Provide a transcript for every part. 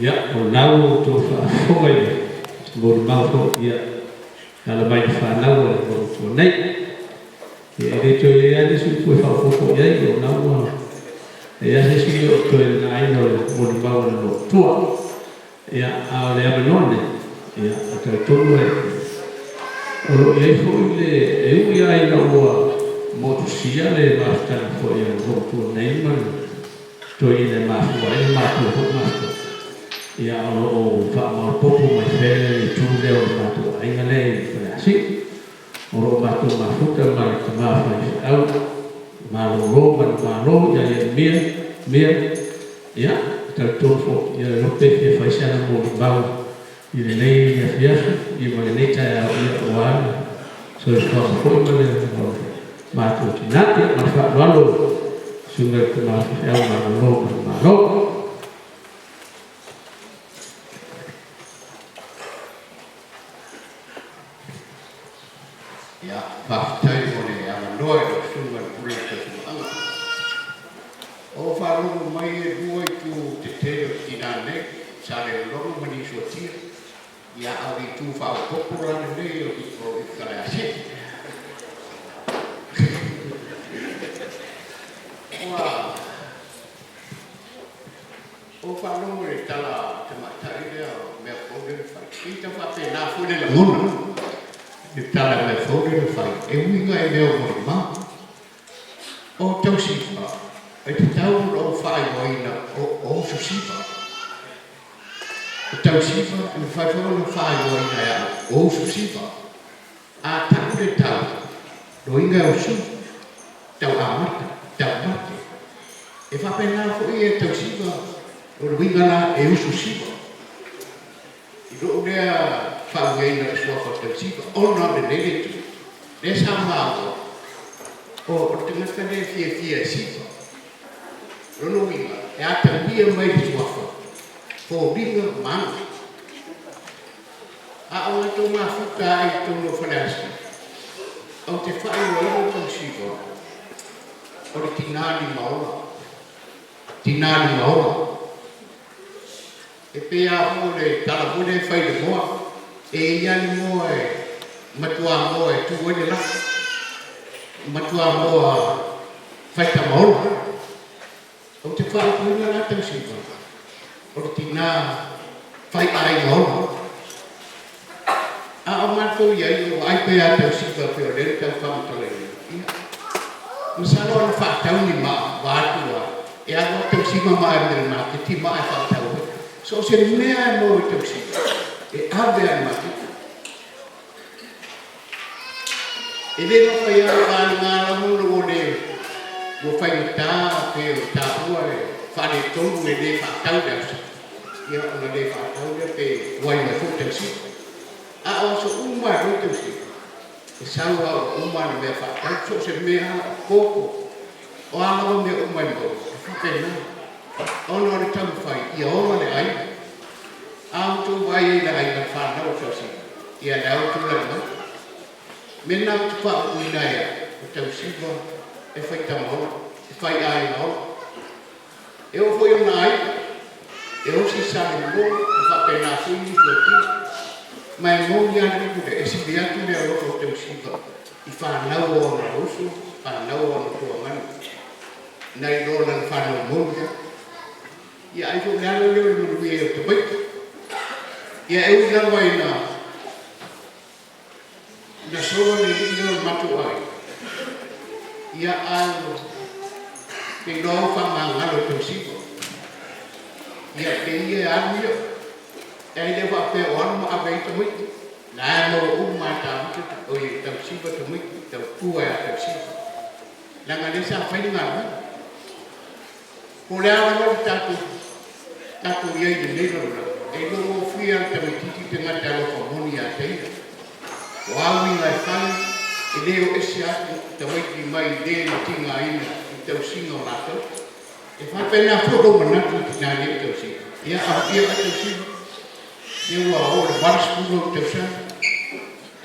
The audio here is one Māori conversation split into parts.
ia o nau to whaafonga ia mo le mau ia ala mai whanau e mo to nei ia e to ia ni su pui whaafoko ia i o nau ia se si o to e na ino mo le mau le mo tua ia a le amanone ia a kai tonu e o lo ia fo le e u ia i na ua mo tu sia le mastana fo ia mo to nei man to i le mafua e le mafua ho mafua ia o whaamapopo mai where i tū leo le mātua ainga le i whare asi. O ro mātua mafuta mai ka mawhai au, māroro, māroro, ia mea, ia, tau tōwho, ia rope fia whaisiana mō le mau, i le nei ia fiasa, i ma le nei tai au ia o ana. So e whaamapopo mai le mātua tinate, ma whaaralo, sunga ka mawhai au, māroro. Ya, paftai mo le amanoi o sunga pula te tuanga. O wharongo mai e rua i tu te teo tinane, sa le longo mani sotia, ia au i tu whao popurane nei o i pro i kare o wharongo e tala te matai lea mea kore whai. I ta whape nā fune la ngona. E tala me fōre le whai, e winga e leo mori mā. O tau sifa, e te tau o whai waina o susifa. E tau sifa, e whai whai waina e o susifa. A tau le tau, no inga o su, tau amata, tau mate. E whapena fōi e tau sifa, o winga la e o susifa. I roo lea whaueina e sofa tau sifa, o na me nere tu. Le sa māua, o te ngata le fia sifa. Rono winga, e ata mia mai te sofa, fō winga mana. A o ato mā fuka ai tono whanasi. O te whai waino tau sifa, o le tinani maora. Tinani maora. E pēa mo le talapune whai le moa. E iani moa e matua moa e tu oine la. Matua moa whaita maora. O te whaapuna la tau siwa. O te tina whai ai maora. A o matou iai o ai pēa tau siwa pēo lere tau whamatole. Masalo ana whaatau ni maa wātua. E awa tau siwa maa e mere maa ke ti maa e whaatau. So se mea e mo i tau siwa. E ave ai mati. E le no whai au wāni ngāra mura o le mo whai o tā pe o tā ua e whare tonu e le whātau le asa. Ia ona le whātau le pe wai mai fō tau siwa. A o so uma e tau siwa. E sau au uma ni mea whātau. So se mea kōko. O anga mea uma i mo. E whapena. Ono ane tau whai. Ia oma le ai. Au tu vai e la ai na whanau tau siwa. Ia nau tu la mau. Me nau tu wha ui na ea. O tau siwa e whai tamau. E whai ai mau. E o fwoi o na ai. E o si sari mo. E whapena fui ni tuati. Ma e mo ni ane kude. E si biatu lea roto o tau siwa. I whanau o na usu. Whanau o na tua manu. Nai rona na whanau mo lia. Ia ai fo ngana leo ni rui e o te baita. Ia e ui lawa i na soa ni ino matu ai. Ia au te roa whamangalo tau siwa. Ia te ia anu ia. E le whape o anu ma awe i ta mui. Nā e mo o umata amuta o i tau siwa ta mui. Tau pua e a tau siwa. Langa le sa whaini ngā mui. Ko le awa ngau tatu. Tatu iai ni nero rau. E no fia te mititi te ngata o whamoni a teira. O awi ngai whai, e leo ese atu, te waiti mai le na tinga ina i tau singa o nato. E whapena whoro manatu ki nā leo tau singa. Ia awhia a tau singa. Ia ua o le waraskuro o tau singa.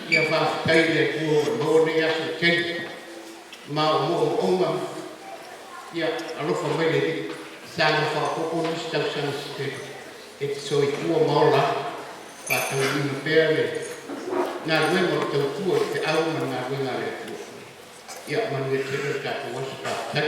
Ia whawhitai le kua o no ne aso keni. Ma o mo o onga. Ia alofa mai le di. Sāna whakoko nisi tau singa si tēku. e so I kua maola pa tau ina pēr le ngā rue mo tau tua te au ma ngā rue ngā le tua ia manu e tere tātou wasa pa tai